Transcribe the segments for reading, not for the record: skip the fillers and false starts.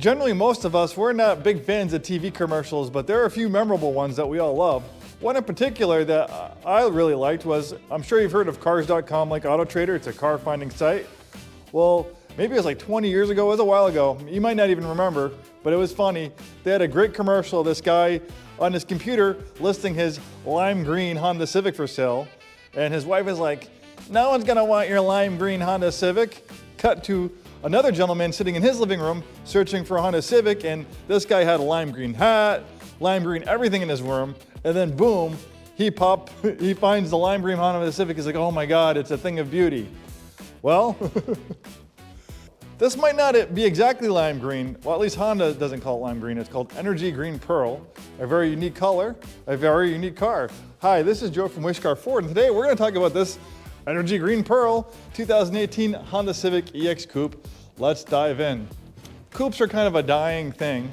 Generally, most of us, we're not big fans of TV commercials, but there are a few memorable ones that we all love. One in particular that I really liked was, I'm sure you've heard of cars.com, like Auto Trader. It's a car finding site. Well, maybe it was like 20 years ago, it was a while ago. You might not even remember, but it was funny. They had a great commercial of this guy on his computer listing his lime green Honda Civic for sale. And his wife is like, no one's gonna want your lime green Honda Civic. Cut to another gentleman sitting in his living room searching for a Honda Civic, and this guy had a lime green hat, lime green everything in his room, and then boom, he finds the lime green Honda Civic. He's like, oh my God, it's a thing of beauty. Well, this might not be exactly lime green. Well, at least Honda doesn't call it lime green. It's called Energy Green Pearl. A very unique color, a very unique car. Hi, this is Joe from Scarff Ford, and today we're gonna talk about this Energy Green Pearl 2018 Honda Civic EX Coupe. Let's dive in. Coupes are kind of a dying thing.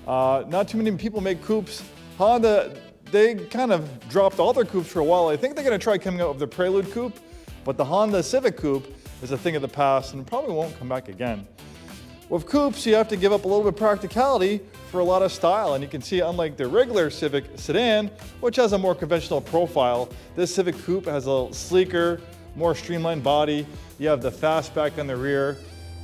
Not too many people make coupes. Honda, they kind of dropped all their coupes for a while. I think they're gonna try coming out with the Prelude Coupe, but the Honda Civic Coupe is a thing of the past and probably won't come back again. With coupes, you have to give up a little bit of practicality for a lot of style, and you can see, unlike the regular Civic sedan, which has a more conventional profile, this Civic Coupe has a sleeker, more streamlined body. You have the fastback on the rear,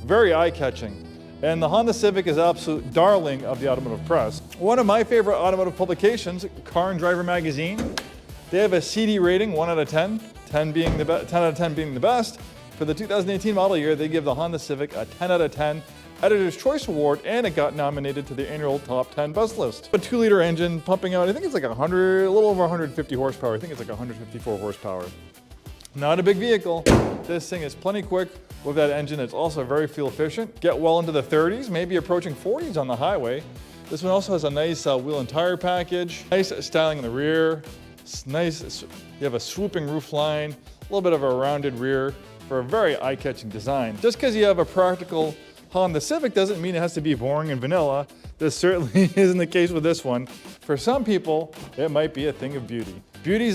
very eye-catching. And the Honda Civic is an absolute darling of the automotive press. One of my favorite automotive publications, Car and Driver magazine, they have a CD rating, 1 out of 10, 10 out of 10 being the best. For the 2018 model year, they give the Honda Civic a 10 out of 10 Editor's Choice Award, and it got nominated to the annual Top 10 Best list. A 2-liter engine pumping out, I think it's like a little over 150 horsepower. I think it's like 154 horsepower. Not a big vehicle. This thing is plenty quick with that engine. It's also very fuel efficient. Get well into the 30s, maybe approaching 40s on the highway. This one also has a nice wheel and tire package. Nice styling in the rear. It's nice, you have a swooping roof line, a little bit of a rounded rear for a very eye-catching design. Just because you have a practical Honda Civic doesn't mean it has to be boring and vanilla. This certainly isn't the case with this one. For some people, it might be a thing of beauty. Beauty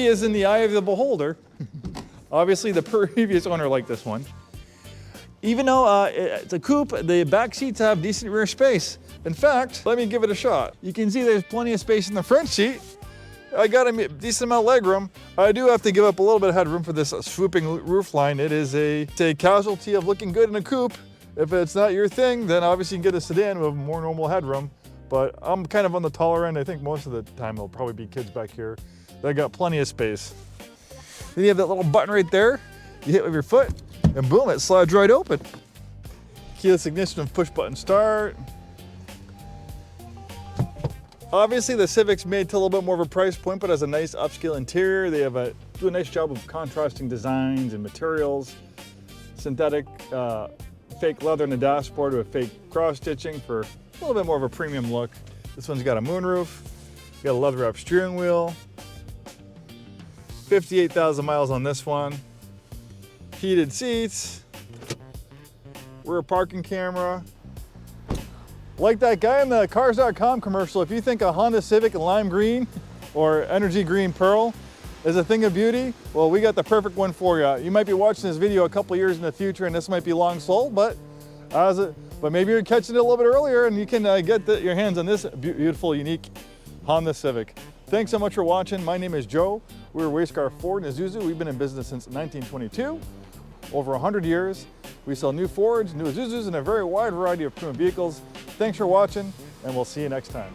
is in the eye of the beholder. Obviously, the previous owner liked this one. Even though it's a coupe, the back seats have decent rear space. In fact, let me give it a shot. You can see there's plenty of space in the front seat. I got a decent amount of leg room. I do have to give up a little bit of headroom for this swooping roof line. It is a casualty of looking good in a coupe. If it's not your thing, then obviously you can get a sedan with more normal headroom. But I'm kind of on the taller end. I think most of the time there'll probably be kids back here. They got plenty of space. Then you have that little button right there. You hit with your foot, and boom, it slides right open. Keyless ignition and push button start. Obviously, the Civic's made to a little bit more of a price point, but has a nice upscale interior. They do a nice job of contrasting designs and materials. Synthetic fake leather in the dashboard with fake cross stitching for a little bit more of a premium look. This one's got a moonroof. Got a leather wrapped steering wheel. 58,000 miles on this one. Heated seats. Rear parking camera. Like that guy in the cars.com commercial, if you think a Honda Civic in lime green or Energy Green Pearl is a thing of beauty, well, we got the perfect one for you. You might be watching this video a couple years in the future and this might be long sold, but maybe you're catching it a little bit earlier and you can get your hands on this beautiful, unique Honda Civic. Thanks so much for watching. My name is Joe. We're Scarff Ford and Isuzu. We've been in business since 1922, over 100 years. We sell new Fords, new Isuzus, and a very wide variety of premium vehicles. Thanks for watching, and we'll see you next time.